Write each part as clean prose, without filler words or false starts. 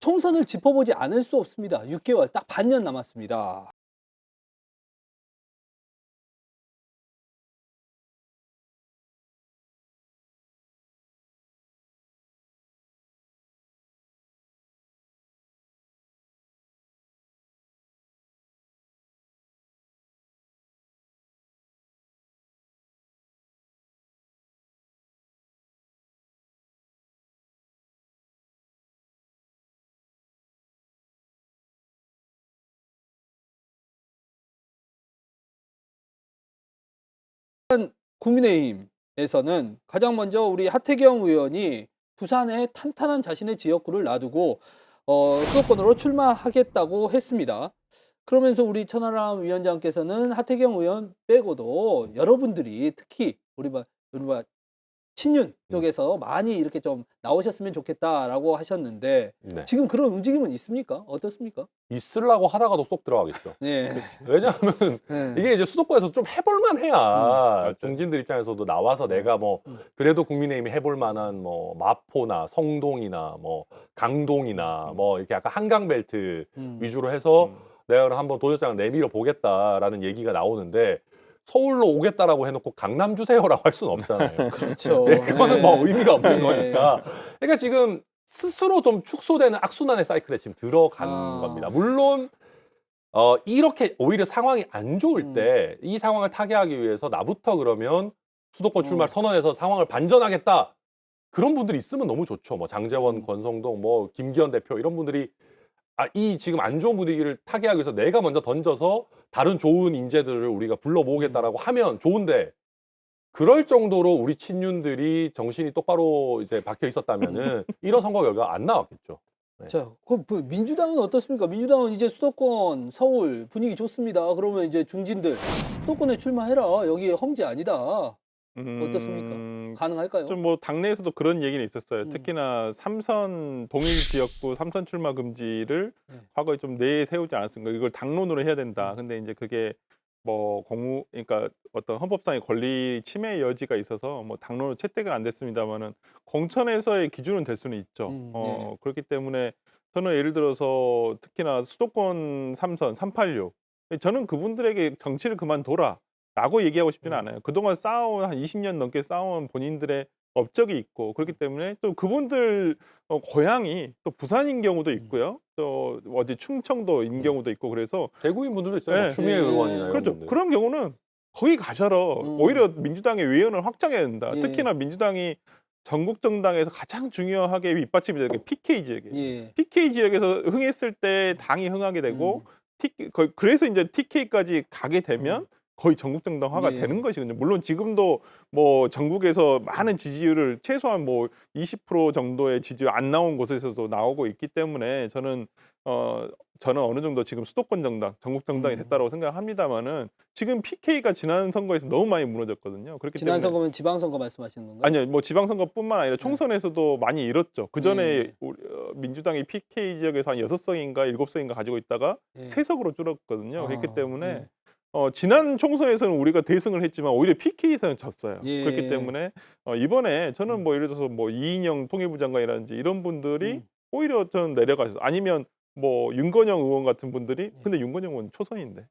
총선을 짚어보지 않을 수 없습니다. 6개월 딱 반년 남았습니다. 국민의힘에서는 가장 먼저 우리 하태경 의원이 부산에 탄탄한 자신의 지역구를 놔두고 수도권으로 출마하겠다고 했습니다. 그러면서 우리 천하람 위원장께서는 하태경 의원 빼고도 여러분들이 특히 우리 친윤 쪽에서 많이 이렇게 좀 나오셨으면 좋겠다라고 하셨는데 네. 지금 그런 움직임은 있습니까? 어떻습니까? 있으려고 하다가도 쏙 들어가겠죠. 네. 왜냐하면 네. 이게 이제 수도권에서 좀 해볼만 해야 맞아요. 중진들 입장에서도 나와서 내가 뭐 음. 그래도 국민의힘이 해볼 만한 뭐 마포나 성동이나 뭐 강동이나 뭐 이렇게 약간 한강벨트 위주로 해서 내가 한번 도전장을 내밀어 보겠다라는 얘기가 나오는데 서울로 오겠다라고 해놓고 강남 주세요라고 할 수는 없잖아요. 그렇죠. 그거는 네. 뭐 의미가 없는 네. 거니까. 그러니까 지금 스스로 좀 축소되는 악순환의 사이클에 지금 들어간 겁니다. 물론 이렇게 오히려 상황이 안 좋을 때 이 상황을 타개하기 위해서 나부터 그러면 수도권 출마를 선언해서 상황을 반전하겠다. 그런 분들이 있으면 너무 좋죠. 뭐 장제원, 권성동, 뭐 김기현 대표 이런 분들이 이 지금 안 좋은 분위기를 타개하기 위해서 내가 먼저 던져서 다른 좋은 인재들을 우리가 불러 모으겠다라고 하면 좋은데 그럴 정도로 우리 친윤들이 정신이 똑바로 이제 박혀 있었다면은 이런 선거 결과가 안 나왔겠죠. 네. 자, 그럼 민주당은 어떻습니까? 민주당은 이제 수도권, 서울 분위기 좋습니다. 그러면 이제 중진들 수도권에 출마해라. 여기 험지 아니다. 어떻습니까? 가능할까요? 좀 뭐 당내에서도 그런 얘기는 있었어요. 음. 특히나 삼선 동일 지역구 삼선 출마 금지를 네. 과거에 좀 내세우지 않았습니까? 이걸 당론으로 해야 된다. 근데 이제 그게 뭐 그러니까 어떤 헌법상의 권리 침해 여지가 있어서 뭐 당론으로 채택은 안 됐습니다만은 공천에서의 기준은 될 수는 있죠. 네. 그렇기 때문에 저는 예를 들어서 특히나 수도권 삼선 386 저는 그분들에게 정치를 그만둬라. 라고 얘기하고 싶지는 않아요. 그동안 쌓아온 한 20년 넘게 쌓아온 본인들의 업적이 있고 그렇기 때문에 또 그분들 고향이 또 부산인 경우도 있고요. 또 어디 충청도인 경우도 있고 그래서 대구인 분들도 있어요. 네. 뭐 추미애 의원이나 이런 그렇죠. 분들. 그런 경우는 거기 가셔라. 오히려 민주당의 외연을 확장해야 된다. 예. 특히나 민주당이 전국 정당에서 가장 중요하게 밑받침이 되는 게 PK 지역이에요. 예. PK 지역에서 흥했을 때 당이 흥하게 되고 그래서 이제 TK까지 가게 되면 거의 전국 정당화가 예. 되는 것이거든요. 물론 지금도 뭐 전국에서 많은 지지율을 최소한 뭐 20% 정도의 지지율 안 나온 곳에서도 나오고 있기 때문에 저는 어느 정도 지금 수도권 정당, 전국 정당이 됐다고 생각합니다만은 지금 PK가 지난 선거에서 너무 많이 무너졌거든요. 그렇기 지난 때문에 선거면 지방선거 말씀하시는 건가요? 아니요, 뭐 지방선거뿐만 아니라 총선에서도 많이 잃었죠. 그 전에 예. 민주당이 PK 지역에서 한 6석인가 7석인가 가지고 있다가 예. 3석으로 줄었거든요. 그렇기 때문에 예. 지난 총선에서는 우리가 대승을 했지만 오히려 PK에서는 졌어요. 예. 그렇기 때문에 이번에 저는 뭐 예를 들어서 뭐 이인영 통일부 장관이라든지 이런 분들이 오히려 저는 내려가셔서 아니면 뭐 윤건영 의원 같은 분들이 근데 윤건영 의원 초선인데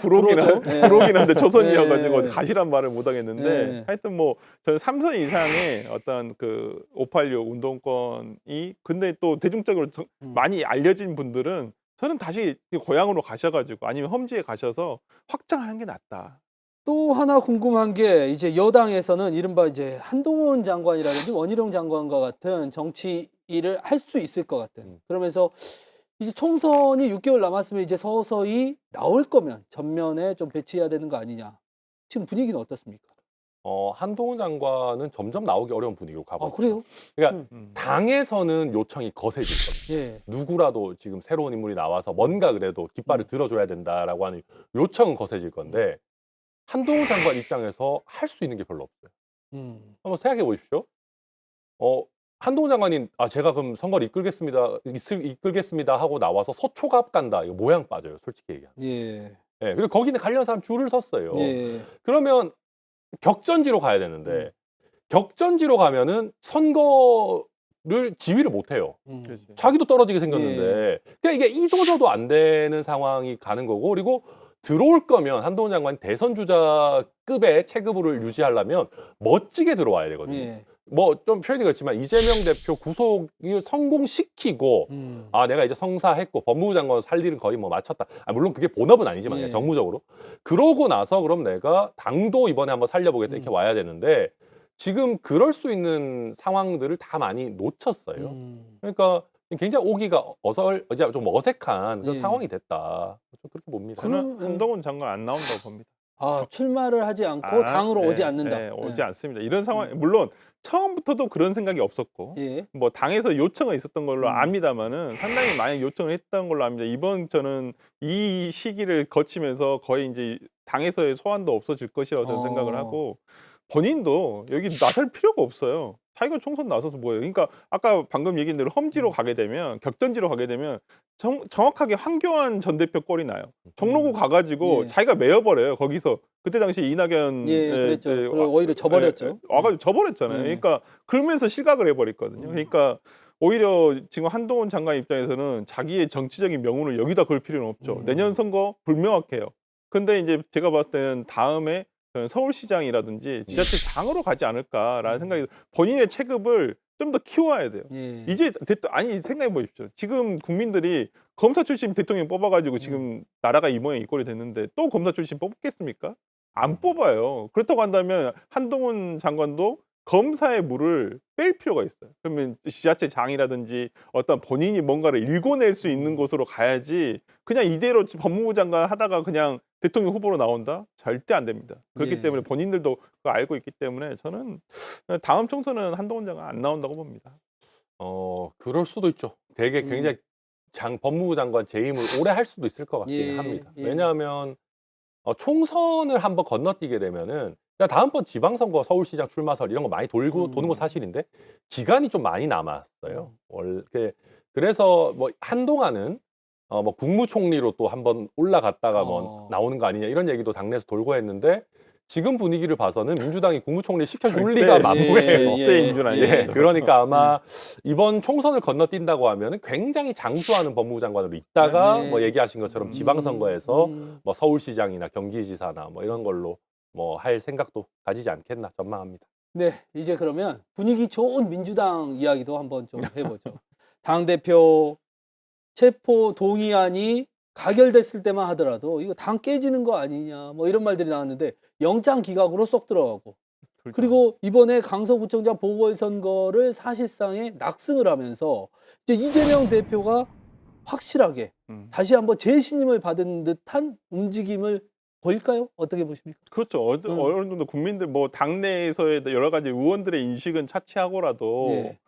구록이긴 한데 초선이어가지고 네. 가시란 말을 못 하겠는데 네. 하여튼 뭐 저는 3선 이상의 어떤 그 586 운동권이 근데 또 대중적으로 많이 알려진 분들은 저는 다시 고향으로 가셔가지고 아니면 험지에 가셔서 확장하는 게 낫다. 또 하나 궁금한 게 이제 여당에서는 이른바 이제 한동훈 장관이라든지 원희룡 장관과 같은 정치 일을 할 수 있을 것 같은 그러면서 이제 총선이 6개월 남았으면 이제 서서히 나올 거면 전면에 좀 배치해야 되는 거 아니냐. 지금 분위기는 어떻습니까? 한동훈 장관은 점점 나오기 어려운 분위기로 가고 있죠. 그래요? 그러니까 당에서는 요청이 거세질 겁니다. 예. 누구라도 지금 새로운 인물이 나와서 뭔가 그래도 깃발을 들어줘야 된다라고 하는 요청은 거세질 건데 한동훈 장관 입장에서 할 수 있는 게 별로 없어요. 한번 생각해 보십시오. 한동훈 장관이 제가 그럼 선거를 이끌겠습니다 하고 나와서 서초갑 간다. 이거 모양 빠져요. 솔직히 얘기하면. 예. 예, 그리고 거기는 관련 사람 줄을 섰어요. 예. 그러면 격전지로 가야 되는데 격전지로 가면은 선거 지휘를 못해요. 그렇지. 자기도 떨어지게 생겼는데 그러니까 이게 이도저도 안 되는 상황이 가는 거고 그리고 들어올 거면 한동훈 장관이 대선 주자급의 체급을 유지하려면 멋지게 들어와야 되거든요. 예. 뭐 좀 표현이 그렇지만 이재명 대표 구속을 성공시키고 아 내가 이제 성사했고 법무부 장관 살 일은 거의 뭐 마쳤다. 아, 물론 그게 본업은 아니지만 예. 정무적으로 그러고 나서 그럼 내가 당도 이번에 한번 살려보겠다 이렇게 와야 되는데 지금 그럴 수 있는 상황들을 다 많이 놓쳤어요. 그러니까 굉장히 오기가 좀 어색한 그런 예. 상황이 됐다. 좀 그렇게 봅니다. 저는 그럼, 한동훈 장관 안 나온다고 봅니다. 아, 출마를 하지 않고 당으로 오지 않는다. 오지 않습니다. 이런 상황 물론 처음부터도 그런 생각이 없었고 예. 뭐 당에서 요청은 있었던 걸로 음. 압니다만은 상당히 많이 요청을 했던 걸로 압니다. 이번 저는 이 시기를 거치면서 거의 이제 당에서의 소환도 없어질 것이라고 저는 생각을 하고 본인도 여기 나설 필요가 없어요. 자기가 총선 나서서 뭐예요? 그러니까 아까 방금 얘기한 대로 험지로 가게 되면 격전지로 가게 되면 정확하게 황교안 전 대표 꼴이 나요. 종로구 가가지고 예. 자기가 메어버려요. 거기서 그때 당시 이낙연 예, 그랬죠. 그리고 오히려 져버렸죠. 와가지고 져버렸잖아요. 예. 그러니까 그러면서 실각을 해버렸거든요. 그러니까 오히려 지금 한동훈 장관 입장에서는 자기의 정치적인 명운을 여기다 걸 필요는 없죠. 내년 선거 불명확해요. 근데 이제 제가 봤을 때는 다음에 저는 서울시장이라든지 지자체장으로 가지 않을까라는 생각이 본인의 체급을 좀 더 키워야 돼요. 예. 이제 아니 생각해 보십시오. 지금 국민들이 검사 출신 대통령 뽑아가지고 지금 나라가 이 모양 이 꼴이 됐는데 또 검사 출신 뽑겠습니까? 안 뽑아요. 그렇다고 한다면 한동훈 장관도 검사의 물을 뺄 필요가 있어요. 그러면 지자체장이라든지 어떤 본인이 뭔가를 일궈낼 수 있는 곳으로 가야지 그냥 이대로 법무부 장관 하다가 그냥 대통령 후보로 나온다? 절대 안 됩니다. 그렇기 예. 때문에 본인들도 그거 알고 있기 때문에 저는 다음 총선은 한동훈 장관 안 나온다고 봅니다. 그럴 수도 있죠. 되게 음. 굉장히 법무부 장관 재임을 오래 할 수도 있을 것 같기는 예, 합니다. 예. 왜냐하면 총선을 한번 건너뛰게 되면은 그냥 다음번 지방선거 서울시장 출마설 이런 거 많이 도는 거 사실인데 기간이 좀 많이 남았어요. 그래서 뭐 한동안은 뭐 국무총리로 또 한번 올라갔다가 뭐 나오는 거 아니냐 이런 얘기도 당내에서 돌고 했는데 지금 분위기를 봐서는 민주당이 국무총리 시켜줄 리가 만무해요. 절대 인준 아니에요. 예, 그러니까 아마 이번 총선을 건너뛴다고 하면은 굉장히 장수하는 법무부 장관으로 있다가 예. 뭐 얘기하신 것처럼 지방선거에서 뭐 서울시장이나 경기지사나 뭐 이런 걸로 뭐 할 생각도 가지지 않겠나 전망합니다. 네, 이제 그러면 분위기 좋은 민주당 이야기도 한번 좀 해보죠. 당대표 체포 동의안이 가결됐을 때만 하더라도 이거 당 깨지는 거 아니냐 뭐 이런 말들이 나왔는데 영장 기각으로 쏙 들어가고 그리고 이번에 강서구청장 보궐선거를 사실상의 낙승을 하면서 이제 이재명 대표가 확실하게 다시 한번 재신임을 받은 듯한 움직임을 보일까요? 어떻게 보십니까? 그렇죠. 어느 정도 국민들 뭐 당내에서의 여러 가지 의원들의 인식은 차치하고라도 예.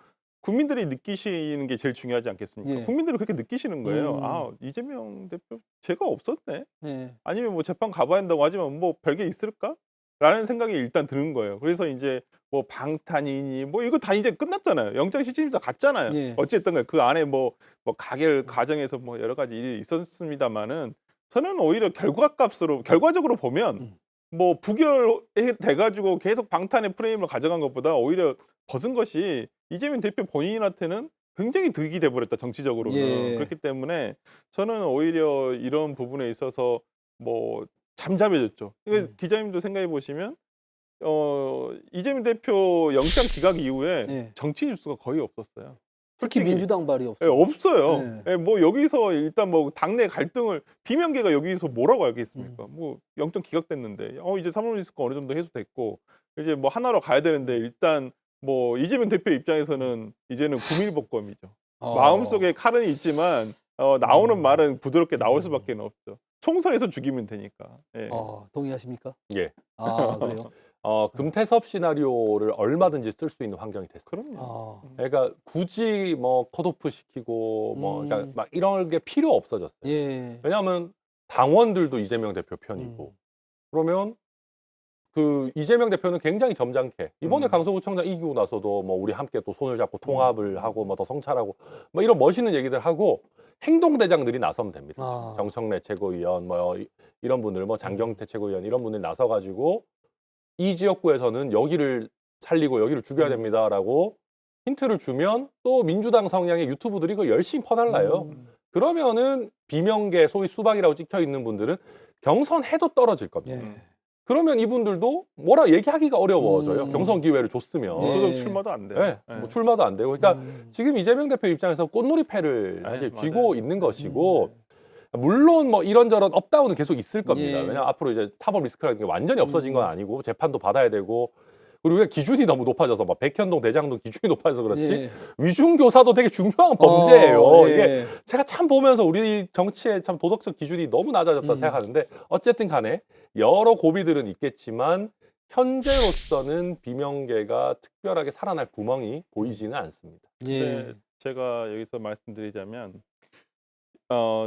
국민들이 느끼시는 게 제일 중요하지 않겠습니까? 예. 국민들이 그렇게 느끼시는 거예요. 아, 이재명 대표 죄가 없었네. 예. 아니면 뭐 재판 가봐야 한다고 하지만 뭐 별게 있을까? 라는 생각이 일단 드는 거예요. 그래서 이제 뭐 방탄이니 뭐 이거 다 이제 끝났잖아요. 영장 실질심사 갔잖아요. 예. 어쨌든 그 안에 뭐 가결 과정에서 뭐 여러 가지 일이 있었습니다만은 저는 오히려 결과적으로 보면 뭐 부결해 돼가지고 계속 방탄의 프레임을 가져간 것보다 오히려 벗은 것이 이재명 대표 본인한테는 굉장히 득이 돼버렸다 정치적으로는. 예. 그렇기 때문에 저는 오히려 이런 부분에 있어서 뭐 잠잠해졌죠. 기자님도 생각해 보시면 이재명 대표 영장 기각 이후에 예. 정치 뉴스가 거의 없었어요. 특히 솔직히. 민주당 발이 예, 없어요. 없어요. 예, 뭐 여기서 일단 뭐 당내 갈등을 비명계가 여기서 뭐라고 알겠습니까? 뭐 영장 기각됐는데 이제 사법 리스크 어느 정도 해소됐고 이제 뭐 하나로 가야 되는데 일단 뭐 이재명 대표 입장에서는 이제는 구밀복검이죠. 마음속에 칼은 있지만 나오는 말은 부드럽게 나올 수밖에 없죠. 총선에서 죽이면 되니까. 예. 동의하십니까? 예. 아, 그래요? 금태섭 시나리오를 얼마든지 쓸 수 있는 환경이 됐어요. 그럼요. 그러니까 굳이 뭐 컷오프 시키고 뭐 그러니까 막 이런 게 필요 없어졌어요. 예. 왜냐하면 당원들도 이재명 대표 편이고 그러면 그 이재명 대표는 굉장히 점잖게 이번에 강서구청장 이기고 나서도 뭐 우리 함께 또 손을 잡고 통합을 하고 뭐 더 성찰하고 뭐 이런 멋있는 얘기들 하고 행동대장들이 나서면 됩니다. 정청래 최고위원 뭐 이런 분들 뭐 장경태 최고위원 이런 분들이 나서가지고 이 지역구에서는 여기를 살리고 여기를 죽여야 됩니다라고 힌트를 주면 또 민주당 성향의 유튜브들이 그걸 열심히 퍼달라요. 그러면은 비명계 소위 수박이라고 찍혀 있는 분들은 경선해도 떨어질 겁니다. 예. 그러면 이분들도 뭐라 얘기하기가 어려워져요. 경선 기회를 줬으면. 무소속 예. 출마도 안 돼요. 네, 예. 뭐 출마도 안 되고. 그러니까 음. 지금 이재명 대표 입장에서 꽃놀이패를 사실 맞아요. 쥐고 있는 것이고, 물론 뭐 이런저런 업다운은 계속 있을 겁니다. 예. 왜냐하면 앞으로 이제 타법 리스크라는 게 완전히 없어진 건 아니고 재판도 받아야 되고, 그리고 우리가 기준이 너무 높아져서 막 백현동 대장동 기준이 높아져서 그렇지 예. 위중교사도 되게 중요한 범죄예요. 예. 이게 제가 참 보면서 우리 정치의 참 도덕적 기준이 너무 낮아졌다 생각하는데, 어쨌든 간에 여러 고비들은 있겠지만 현재로서는 비명계가 특별하게 살아날 구멍이 보이지는 않습니다. 예. 근데 제가 여기서 말씀드리자면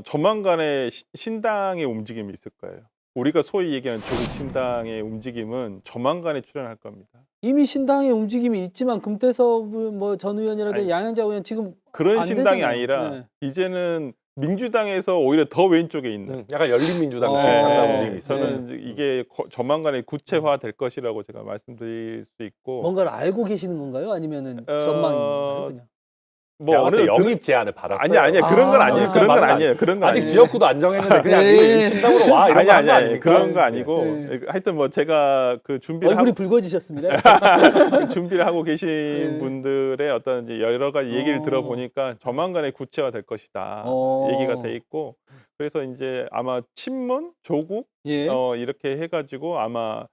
조만간에 신당의 움직임이 있을 거예요. 우리가 소위 얘기하는 조국 신당의 움직임은 조만간에 출현할 겁니다. 이미 신당의 움직임이 있지만 금태섭 뭐 전 의원이라든지 아니, 양현자 의원 지금 그런 안 신당이 되잖아요. 아니라 네. 이제는 민주당에서 오히려 더 왼쪽에 있는 약간 열린민주당 어. 장난 네. 움직임이 있어요. 저는 이게 조만간에 구체화 될 것이라고 제가 말씀드릴 수 있고 뭔가를 알고 계시는 건가요? 아니면은 전망인 건가요? 그냥? 뭐 제가 어느 봤을 때 정도 영입 제안을 받았어요. 아니야 그런 건 아니에요. 아, 그런 건 맞는 아니에요. 그런 건 아직 아니에요. 지역구도 안 정했는데 그냥 예. 이거 신당으로 와 이런 아니 거 하는 거 아니 아닙니까? 그런 거 아니고 예. 하여튼 뭐 제가 그 준비를 얼굴이 하고 붉어지셨습니다. 준비를 하고 계신 예. 분들의 어떤 이제 여러 가지 얘기를 어. 들어보니까 조만간에 구체화 될 것이다 얘기가 돼 있고, 그래서 이제 아마 친문 조국 예. 이렇게 해가지고 아마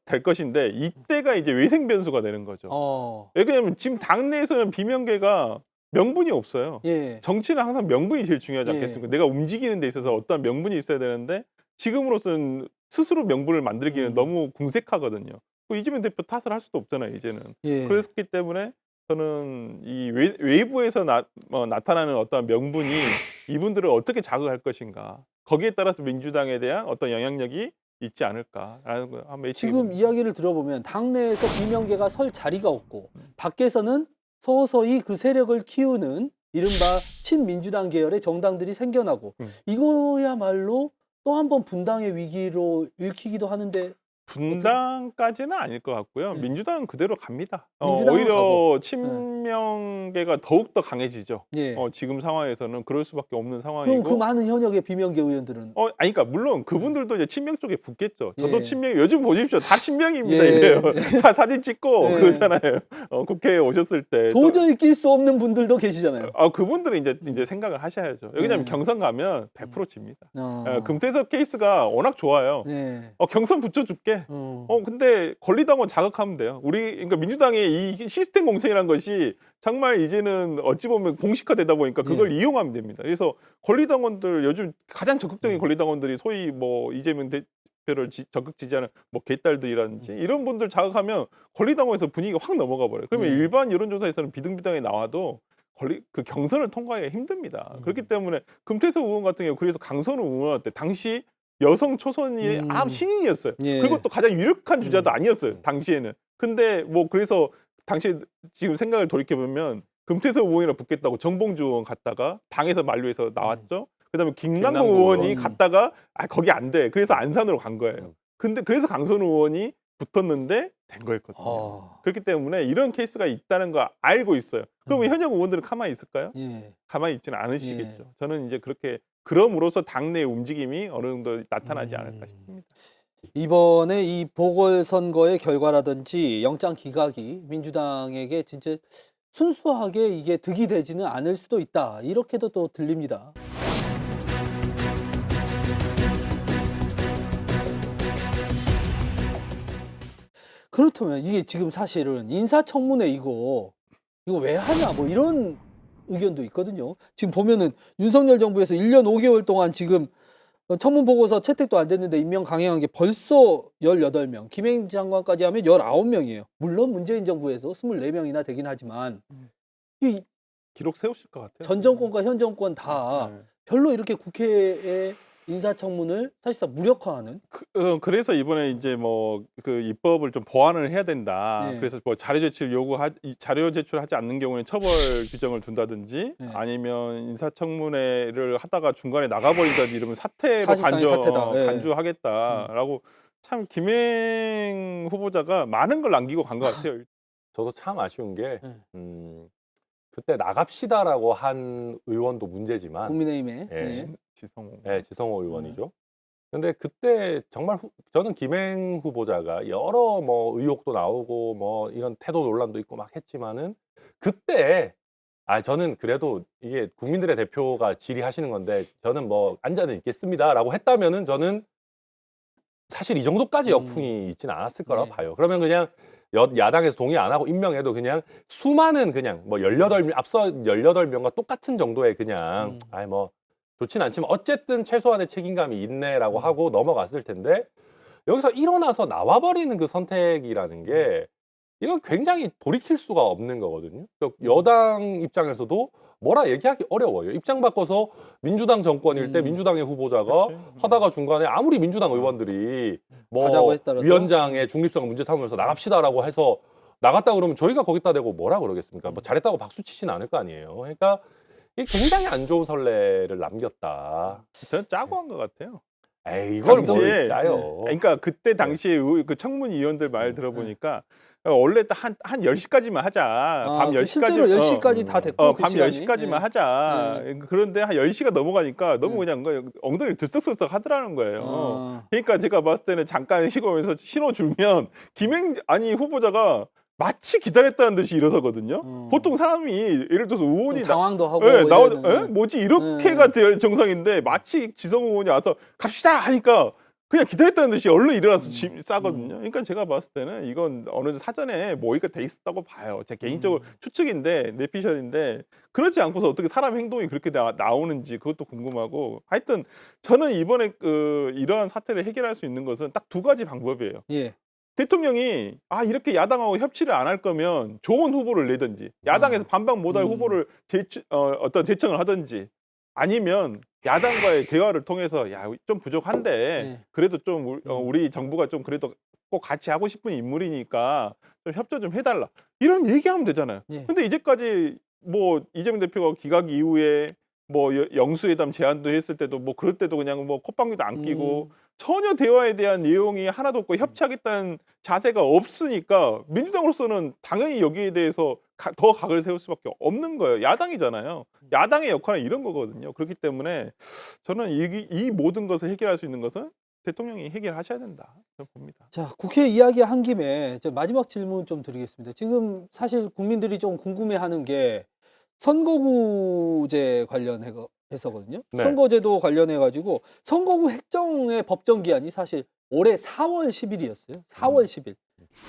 될 것인데, 이때가 이제 외생 변수가 되는 거죠. 왜냐하면 지금 당내에서는 비명계가 명분이 없어요. 예. 정치는 항상 명분이 제일 중요하지 예. 않겠습니까? 내가 움직이는 데 있어서 어떤 명분이 있어야 되는데 지금으로서는 스스로 명분을 만들기는 너무 궁색하거든요. 이재명 대표 탓을 할 수도 없잖아요, 이제는. 예. 그렇기 때문에 저는 이 외부에서 나타나는 어떤 명분이 이분들을 어떻게 자극할 것인가, 거기에 따라서 민주당에 대한 어떤 영향력이 있지 않을까라는 거 한번 지금 이야기를 들어보면 당내에서 비명계가 설 자리가 없고 밖에서는 서서히 그 세력을 키우는 이른바 친민주당 계열의 정당들이 생겨나고 이거야말로 또 한 번 분당의 위기로 읽히기도 하는데 분당까지는 아닐 것 같고요. 네. 민주당은 그대로 갑니다. 민주당은 오히려 가고. 친명계가 더욱 더 강해지죠. 예. 지금 상황에서는 그럴 수밖에 없는 상황이고. 그럼 그 많은 현역의 비명계 의원들은 아니 그러니까 물론 그분들도 이제 친명 쪽에 붙겠죠. 저도 예. 친명, 요즘 보십시오. 다 친명입니다. 예. 이래요. 다 사진 찍고 예. 그러잖아요. 국회에 오셨을 때. 도저히 낄 수 없는 분들도 계시잖아요. 그분들은 이제 생각을 하셔야죠. 왜냐하면 예. 경선 가면 100% 집니다. 어. 금태섭 케이스가 워낙 좋아요. 네. 경선 붙여줄게. 근데 권리당원 자극하면 돼요. 그러니까 민주당의 이 시스템 공천이라는 것이 정말 이제는 어찌 보면 공식화되다 보니까 그걸 이용하면 됩니다. 그래서 권리당원들, 요즘 가장 적극적인 권리당원들이 소위 뭐 이재명 대표를 적극 지지하는 뭐 개딸들이라든지 이런 분들 자극하면 권리당원에서 분위기가 확 넘어가 버려요. 그러면 일반 여론조사에서는 비등비등하게 나와도 그 경선을 통과하기가 힘듭니다. 그렇기 때문에 금태섭 의원 같은 경우, 그래서 강선우 의원 때 당시 여성 초선이 아무 신인이었어요. 예. 그리고 또 가장 유력한 주자도 아니었어요, 당시에는. 근데 뭐 그래서 당시에 지금 생각을 돌이켜 보면 금태섭 의원이랑 붙겠다고 정봉주 의원 갔다가 당에서 만류해서 나왔죠. 그다음에 김남국 의원이 의원. 갔다가 거기 안 돼. 그래서 안산으로 간 거예요. 근데 그래서 강선우 의원이 붙었는데 된 거였거든요. 그렇기 때문에 이런 케이스가 있다는 거 알고 있어요. 그러면 현역 의원들은 가만히 있을까요? 예. 가만히 있지는 않으시겠죠. 예. 저는 이제 그럼으로써 당내 움직임이 어느 정도 나타나지 않을까 싶습니다. 이번에 이 보궐선거의 결과라든지 영장 기각이 민주당에게 진짜 순수하게 이게 득이 되지는 않을 수도 있다. 이렇게도 또 들립니다. 그렇다면 이게 지금 사실은 인사청문회 이거 왜 하냐 뭐 이런 의견도 있거든요. 지금 보면은 윤석열 정부에서 1년 5개월 동안 지금 청문 보고서 채택도 안 됐는데 임명 강행한 게 벌써 18명, 김행 장관까지 하면 19명이에요. 물론 문재인 정부에서 24명이나 되긴 하지만 이 기록 세우실 것 같아요. 전 정권과 현 정권 다 별로 이렇게 국회의 인사청문을 사실상 무력화하는 그래서 이번에 이제 뭐 그 입법을 좀 보완을 해야 된다. 네. 그래서 뭐 자료 제출하지 않는 경우에 처벌 규정을 둔다든지 네. 아니면 인사청문회를 하다가 중간에 나가버린다든지 이러면 사퇴로 사실상의 사퇴다. 네. 간주하겠다라고 참 김행 후보자가 많은 걸 남기고 간 것 같아요. 저도 참 아쉬운 게 네. 그때 나갑시다라고 한 의원도 문제지만 국민의힘에. 예. 네. 지성호. 예, 지성호 의원이죠. 근데 그때 정말 저는 김행 후보자가 여러 뭐 의혹도 나오고 뭐 이런 태도 논란도 있고 막 했지만은 그때 저는 그래도 이게 국민들의 대표가 질의하시는 건데 저는 뭐 앉아는 있겠습니다라고 했다면은 저는 사실 이 정도까지 역풍이 있지는 않았을 거라고 네. 봐요. 그러면 그냥 야당에서 동의 안 하고 임명해도 그냥 수많은 그냥 뭐 18명 앞서 18명과 똑같은 정도의 그냥 뭐 좋진 않지만 어쨌든 최소한의 책임감이 있네라고 하고 넘어갔을 텐데 여기서 일어나서 나와버리는 그 선택이라는 게 이건 굉장히 돌이킬 수가 없는 거거든요. 여당 입장에서도 뭐라 얘기하기 어려워요. 입장 바꿔서 민주당 정권일 때 민주당의 후보자가 그치. 하다가 중간에 아무리 민주당 의원들이 가자고 뭐 했더라도. 위원장의 중립성을 문제 삼으면서 나갑시다라고 해서 나갔다 그러면 저희가 거기다 대고 뭐라 그러겠습니까? 뭐 잘했다고 박수 치진 않을 거 아니에요. 그러니까 이게 굉장히 안 좋은 선례를 남겼다. 저는 짜고 한 것 같아요. 에이, 이걸 당시에 뭘 짜요. 그러니까 그때 당시에 그 청문위원들 말 들어보니까 원래 한 10시까지만 하자. 밤 그 10시까지. 실제로 10시까지 다 됐고 그 밤 시간이. 10시까지만 네. 하자. 그런데 한 10시가 넘어가니까 너무 그냥 엉덩이를 들썩들썩 하더라는 거예요. 그러니까 제가 봤을 때는 잠깐 쉬고면서 신호 주면 아니 후보자가 마치 기다렸다는 듯이 일어서거든요. 보통 사람이 예를 들어서 의원이 당황도 하고 뭐지 이렇게가 정상인데 마치 지성호 의원이 와서 갑시다 하니까 그냥 기다렸다는 듯이 얼른 일어나서 싸거든요. 그러니까 제가 봤을 때는 이건 어느 정도 사전에 모의가 돼 있었다고 봐요. 제 개인적으로 추측인데 내피셜인데 그렇지 않고서 어떻게 사람 행동이 그렇게 나오는지 그것도 궁금하고 하여튼 저는 이번에 이러한 사태를 해결할 수 있는 것은 딱 두 가지 방법이에요. 예. 대통령이 이렇게 야당하고 협치를 안 할 거면 좋은 후보를 내든지 야당에서 반박 못할 후보를 어떤 제청을 하든지 아니면 야당과의 대화를 통해서 좀 부족한데 그래도 좀 우리 정부가 좀 그래도 꼭 같이 하고 싶은 인물이니까 좀 협조 좀 해달라 이런 얘기하면 되잖아요. 근데 이제까지 뭐 이재명 대표가 기각 이후에 뭐 영수회담 제안도 했을 때도 뭐 그럴 때도 그냥 뭐 콧방귀도 안 끼고 전혀 대화에 대한 내용이 하나도 없고 협치하겠다는 자세가 없으니까 민주당으로서는 당연히 여기에 대해서 더 각을 세울 수밖에 없는 거예요. 야당이잖아요. 야당의 역할은 이런 거거든요. 그렇기 때문에 저는 이 모든 것을 해결할 수 있는 것은 대통령이 해결하셔야 된다. 저는 봅니다. 자, 국회 이야기 한 김에 마지막 질문 좀 드리겠습니다. 지금 사실 국민들이 좀 궁금해하는 게 선거구제 관련해서거든요. 네. 선거제도 관련해가지고 선거구 획정의 법정 기한이 사실 올해 4월 10일이었어요. 4월 10일.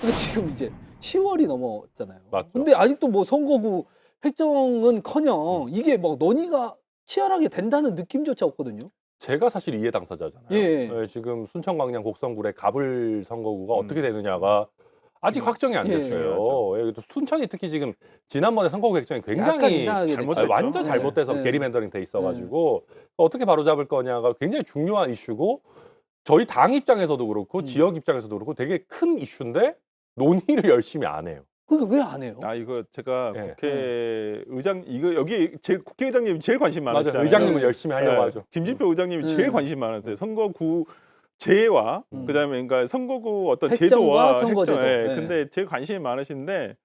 근데 지금 이제 10월이 넘었잖아요. 맞죠. 근데 아직도 뭐 선거구 획정은커녕 이게 뭐 논의가 치열하게 된다는 느낌조차 없거든요. 제가 사실 이해 당사자잖아요. 예. 지금 순천 광양 곡성굴의 가불 선거구가 어떻게 되느냐가 아직 확정이 안 됐어요. 또 순천이 특히 지금 지난번에 선거구 획정이 약간 굉장히 이상하게 됐죠. 완전 잘못돼서 예. 게리맨더링 돼 있어가지고 어떻게 바로잡을 거냐가 굉장히 중요한 이슈고 저희 당 입장에서도 그렇고 지역 입장에서도 그렇고 되게 큰 이슈인데 논의를 열심히 안 해요. 그러니까 왜 안 해요? 이거 제가 예. 국회의장 이거 여기 국회의장님이 제일 관심 많으시잖아요. 맞아요. 의장님은 열심히 하려고 하죠. 김진표 의장님이 제일 관심 많으세요. 선거구 제와 그다음에 그러니까 선거구 어떤 획정과 제도와 선거제도. 획정, 근데 제일 관심이 많으신데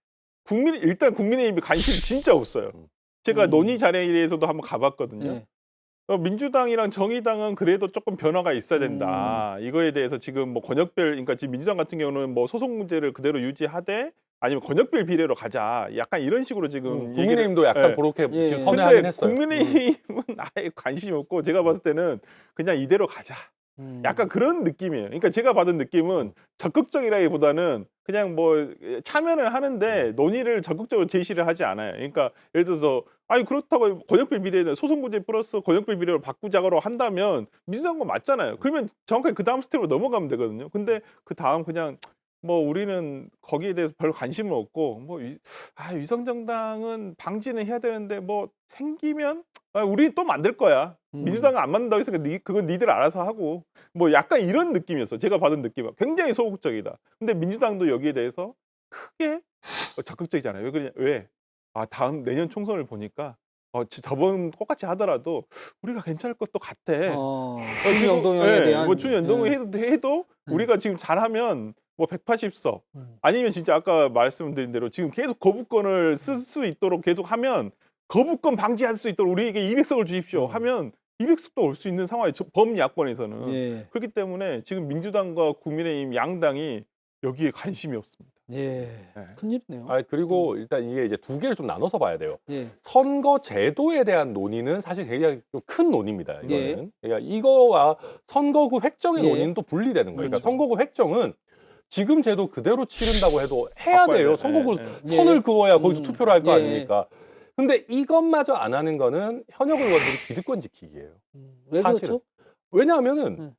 일단 국민의힘이 관심이 진짜 없어요. 제가 논의 자리에서도 한번 가봤거든요. 민주당이랑 정의당은 그래도 조금 변화가 있어야 된다. 이거에 대해서 지금 뭐 권역별, 그러니까 지금 민주당 같은 경우는 뭐 소속 문제를 그대로 유지하되 아니면 권역별 비례로 가자. 약간 이런 식으로 지금 국민의힘도 약간 그렇게 지금 선회하긴 했어요. 국민의힘은 아예 관심이 없고 제가 봤을 때는 그냥 이대로 가자. 약간 그런 느낌이에요. 그러니까 제가 받은 느낌은 적극적이라기보다는 그냥 뭐 참여를 하는데 논의를 적극적으로 제시를 하지 않아요. 그러니까 예를 들어서 그렇다고 권역별 비례는 소속구제 플러스 권역별 비례로 바꾸자고 한다면 민주당 거 맞잖아요. 그러면 정확하게 그 다음 스텝으로 넘어가면 되거든요. 근데 그 다음 그냥 뭐 우리는 거기에 대해서 별 관심은 없고 뭐 위성정당은 방지는 해야 되는데 뭐 생기면 우리는 또 만들 거야. 민주당은 안 만든다고 했으니까 그건 니들 알아서 하고 뭐 약간 이런 느낌이었어. 제가 받은 느낌은 굉장히 소극적이다. 근데 민주당도 여기에 대해서 크게 적극적이잖아요. 왜 그러냐? 왜? 다음 내년 총선을 보니까 저번 똑같이 하더라도 우리가 괜찮을 것도 같아. 준연동형에 대한 뭐 준연동형 해도 우리가 지금 잘하면 뭐 180석 아니면 진짜 아까 말씀드린 대로 지금 계속 거부권을 쓸 수 있도록 계속 하면 거부권 방지할 수 있도록 우리에게 200석을 주십시오 하면 200석도 올 수 있는 상황이 범야권에서는 예. 그렇기 때문에 지금 민주당과 국민의힘 양당이 여기에 관심이 없습니다. 예. 네. 큰일이네요. 그리고 일단 이게 이제 두 개를 좀 나눠서 봐야 돼요. 예. 선거 제도에 대한 논의는 사실 굉장히 좀 큰 논의입니다. 이거는. 예. 그러니까 이거와 선거구 획정의 예. 논의는 또 분리되는 거예요. 그러니까 그렇죠. 선거구 획정은 지금 제도 그대로 치른다고 해도 해야 바꿔야 돼요. 돼요. 선거구 예. 선을 예. 그어야 거기서 투표를 할 거 예. 아닙니까? 근데 이것마저 안 하는 거는 현역 의원들이 기득권 지키기예요. 왜 사실은. 그렇죠? 왜냐하면은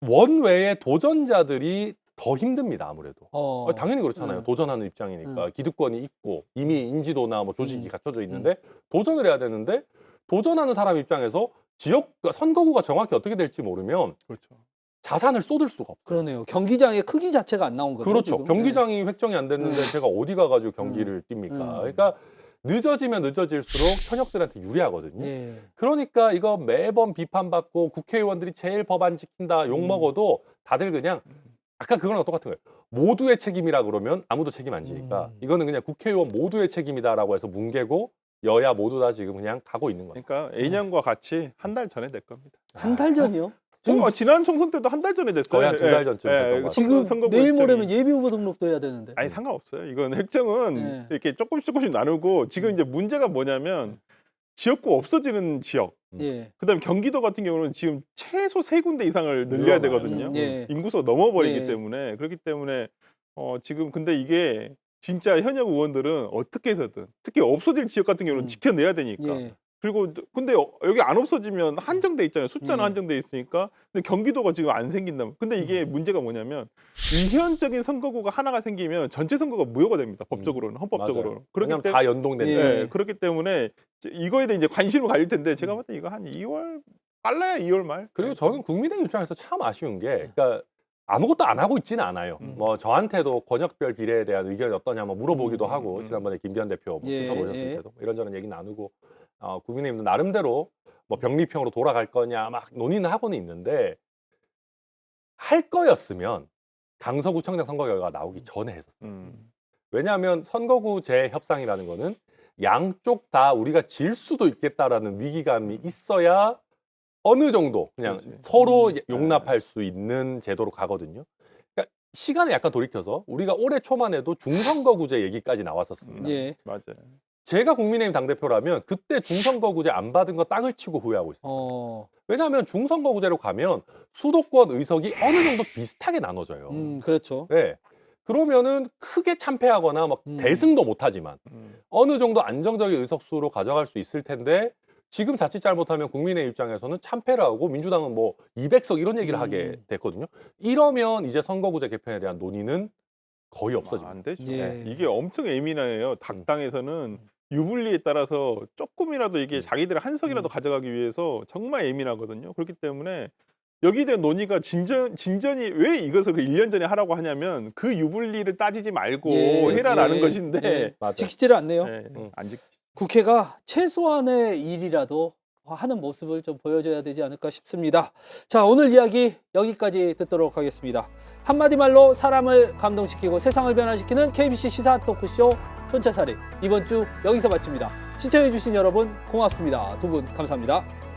원외의 도전자들이 더 힘듭니다. 아무래도. 당연히 그렇잖아요. 도전하는 입장이니까 기득권이 있고 이미 인지도나 뭐 조직이 갖춰져 있는데 도전을 해야 되는데 도전하는 사람 입장에서 지역 선거구가 정확히 어떻게 될지 모르면 그렇죠. 자산을 쏟을 수가 없어요. 그러네요. 경기장의 크기 자체가 안 나온 거죠. 그렇죠. 지금. 경기장이 획정이 안 됐는데 제가 어디 가가지고 경기를 뜁니까? 그러니까 늦어지면 늦어질수록 현역들한테 유리하거든요. 예. 그러니까 이거 매번 비판받고 국회의원들이 제일 법 안 지킨다 욕 먹어도 다들 그냥 아까 그거랑 똑같은 거예요. 모두의 책임이라 그러면 아무도 책임 안 지니까 이거는 그냥 국회의원 모두의 책임이다라고 해서 뭉개고 여야 모두 다 지금 그냥 가고 있는 거예요. 그러니까 A년과 같이 한 달 전에 될 겁니다. 한 달 전이요? 지난 총선 때도 한 달 전에 됐어요. 거의 한 두 달 전쯤 됐던 것 같아요. 지금 선거구 내일 획정이. 모레면 예비 후보 등록도 해야 되는데. 아니 상관없어요. 이건 획정은 네. 이렇게 조금씩 나누고 지금 이제 문제가 뭐냐면 지역구 없어지는 지역. 예. 그다음에 경기도 같은 경우는 지금 최소 3군데 이상을 늘려야 늘어나요. 되거든요. 예. 인구수가 넘어버리기 예. 때문에 그렇기 때문에 지금 근데 이게 진짜 현역 의원들은 어떻게 해서든 특히 없어질 지역 같은 경우는 지켜내야 되니까. 예. 그리고 근데 여기 안 없어지면 한정돼 있잖아요. 숫자는 한정돼 있으니까. 근데 경기도가 지금 안 생긴다. 근데 이게 문제가 뭐냐면 이현적인 선거구가 하나가 생기면 전체 선거가 무효가 됩니다. 법적으로는 헌법적으로는. 맞아요. 왜냐면 다 연동된다. 예. 그렇기 때문에 이거에 대해 이제 관심을 가질 텐데 제가 볼 때 이거 한 2월 빨라야 2월 말. 그리고 저는 국민의힘 입장에서 참 아쉬운 게 그러니까 아무것도 안 하고 있지는 않아요. 뭐 저한테도 권역별 비례에 대한 의견이 어떠냐 뭐 물어보기도 하고 지난번에 김기현 대표 뭐 예. 순서 올렸을 때도 이런저런 얘기 나누고 국민의힘도 나름대로 뭐 병리평으로 돌아갈 거냐 막 논의는 하고는 있는데 할 거였으면 강서구청장 선거 결과가 나오기 전에 했었어요. 왜냐하면 선거구 재협상이라는 거는 양쪽 다 우리가 질 수도 있겠다라는 위기감이 있어야 어느 정도 그냥 그렇지. 서로 용납할 수 있는 제도로 가거든요. 그러니까 시간을 약간 돌이켜서 우리가 올해 초만 해도 중선거구제 얘기까지 나왔었습니다. 예. 맞아요. 제가 국민의힘 당대표라면 그때 중선거구제 안 받은 거 땅을 치고 후회하고 있어요. 왜냐하면 중선거구제로 가면 수도권 의석이 어느 정도 비슷하게 나눠져요. 그렇죠. 네. 그러면은 크게 참패하거나 막 대승도 못하지만 어느 정도 안정적인 의석수로 가져갈 수 있을 텐데 지금 자칫 잘못하면 국민의 입장에서는 참패를 하고 민주당은 뭐 200석 이런 얘기를 하게 됐거든요. 이러면 이제 선거구제 개편에 대한 논의는 거의 없어집니다. 안 되죠. 예. 이게 엄청 예민해요. 당에서는 유불리에 따라서 조금이라도 이게 자기들의 한 석이라도 가져가기 위해서 정말 예민하거든요. 그렇기 때문에 여기에 대한 논의가 진전이 왜 이것을 1년 전에 하라고 하냐면 그 유불리를 따지지 말고 해라라는 것인데 맞아요. 지키지를 않네요. 안 지키. 국회가 최소한의 일이라도 하는 모습을 좀 보여줘야 되지 않을까 싶습니다. 자, 오늘 이야기 여기까지 듣도록 하겠습니다. 한마디 말로 사람을 감동시키고 세상을 변화시키는 KBC 시사 토크쇼 촌철살인 이번 주 여기서 마칩니다. 시청해주신 여러분 고맙습니다. 두 분 감사합니다.